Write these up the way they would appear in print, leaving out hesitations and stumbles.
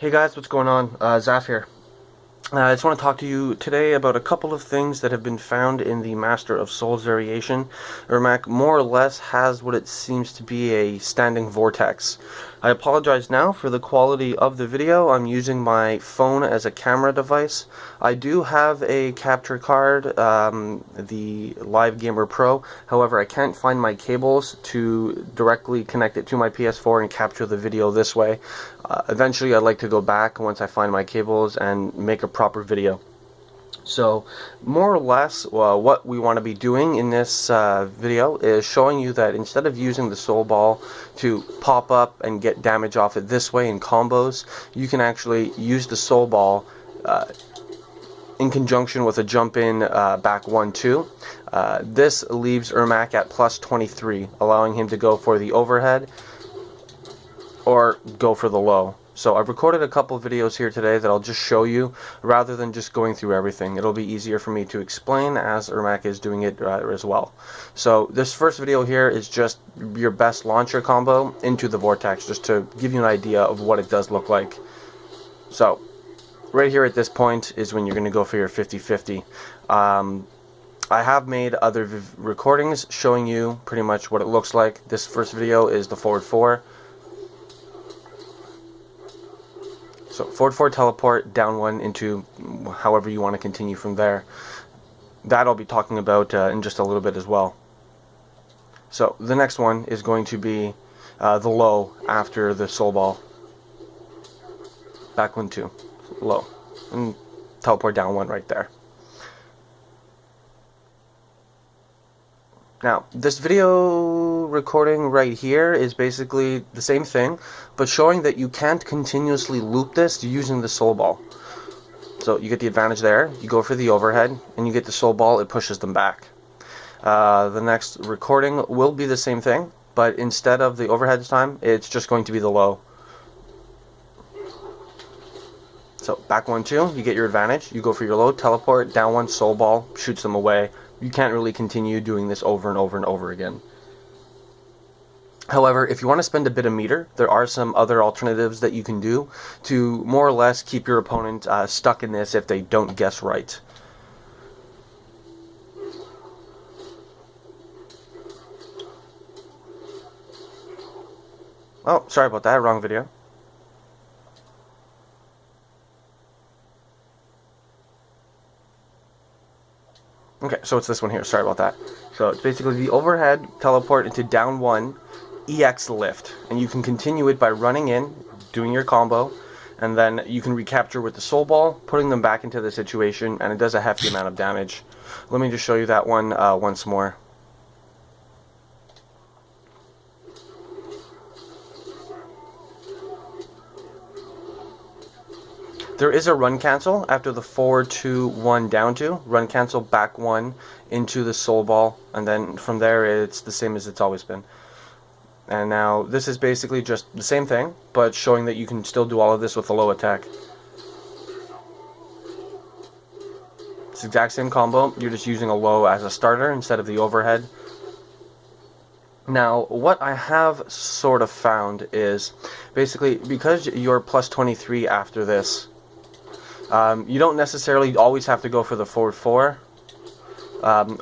Hey guys, what's going on? Zaf here. I just want to talk to you today about a couple of things that have been found in the Master of Souls variation. Ermac more or less has what it seems to be a standing vortex. I apologize now for the quality of the video. I'm using my phone as a camera device. I do have a capture card, the Live Gamer Pro. However, I can't find my cables to directly connect it to my PS4 and capture the video this way. Eventually, I'd like to go back once I find my cables and make a proper video. So, more or less, what we want to be doing in this video is showing you that instead of using the soul ball to pop up and get damage off it this way in combos, you can actually use the soul ball in conjunction with a jump in back 1-2. This leaves Ermac at plus 23, allowing him to go for the overhead or go for the low. So I've recorded a couple of videos here today that I'll just show you rather than just going through everything. It'll be easier for me to explain as Ermac is doing it as well. So this first video here is just your best launcher combo into the Vortex, just to give you an idea of what it does look like. So right here at this point is when you're going to go for your 50-50. I have made other recordings showing you pretty much what it looks like. This first video is the forward 4. So forward 4 teleport, down 1 into however you want to continue from there. That I'll be talking about in just a little bit as well. So the next one is going to be the low after the soul ball. Back 1-2, low, and teleport down 1 right there. Now, this video recording right here is basically the same thing, but showing that you can't continuously loop this using the soul ball. So you get the advantage there, you go for the overhead, and you get the soul ball, it pushes them back. The next recording will be the same thing, but instead of the overhead this time, it's just going to be the low. So back 1-2, you get your advantage, you go for your low, teleport, down 1, soul ball, shoots them away. You can't really continue doing this over and over and over again. However, if you want to spend a bit of meter, there are some other alternatives that you can do to more or less keep your opponent stuck in this if they don't guess right. Oh, sorry about that, wrong video. Okay, so it's this one here, sorry about that. So it's basically the overhead teleport into down 1, EX lift. And you can continue it by running in, doing your combo, and then you can recapture with the soul ball, putting them back into the situation, and it does a hefty amount of damage. Let me just show you that one once more. There is a run cancel after the 4-2-1 down 2. Run cancel back 1 into the soul ball, and then from there it's the same as it's always been. And now this is basically just the same thing, but showing that you can still do all of this with a low attack. It's the exact same combo, you're just using a low as a starter instead of the overhead. Now, what I have sort of found is, basically, because you're plus 23 after this, you don't necessarily always have to go for the forward 4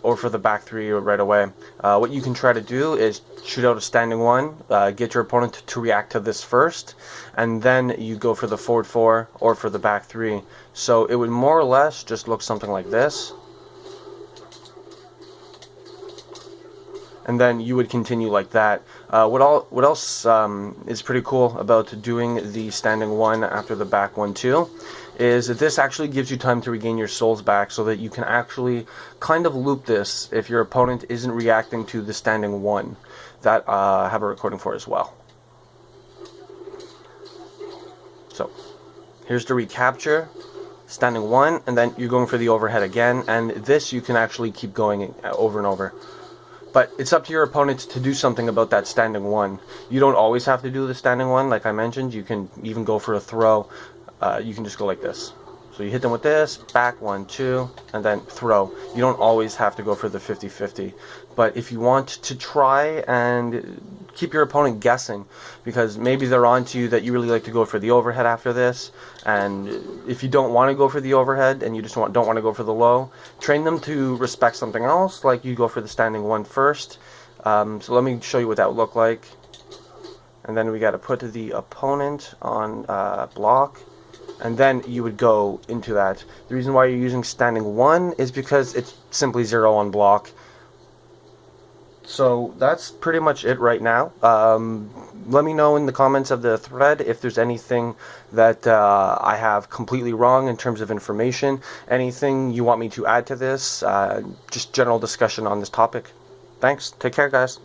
or for the back 3 right away. What you can try to do is shoot out a standing 1, get your opponent to react to this first, and then you go for the forward 4 or for the back 3. So it would more or less just look something like this. And then you would continue like that. What else is pretty cool about doing the standing 1 after the back 1-2 is that this actually gives you time to regain your souls back so that you can actually kind of loop this if your opponent isn't reacting to the standing 1. That I have a recording for as well. So here's the recapture, standing 1, and then you're going for the overhead again, and this you can actually keep going over and over. But it's up to your opponent to do something about that standing 1. You don't always have to do the standing 1, like I mentioned. You can even go for a throw. You can just go like this. So So you hit them with this, back 1, 2, and then throw. You don't always have to go for the 50-50. But if you want to try and keep your opponent guessing, because maybe they're on to you that you really like to go for the overhead after this, and if you don't want to go for the overhead and you just don't want to go for the low, train them to respect something else, like you go for the standing 1 first. So let me show you what that would look like. And then we got to put the opponent on block, and then you would go into that. The reason why you're using standing 1 is because it's simply 0 on block. So that's pretty much it right now. Let me know in the comments of the thread if there's anything that I have completely wrong in terms of information, anything you want me to add to this, just general discussion on this topic. Thanks. Take care, guys.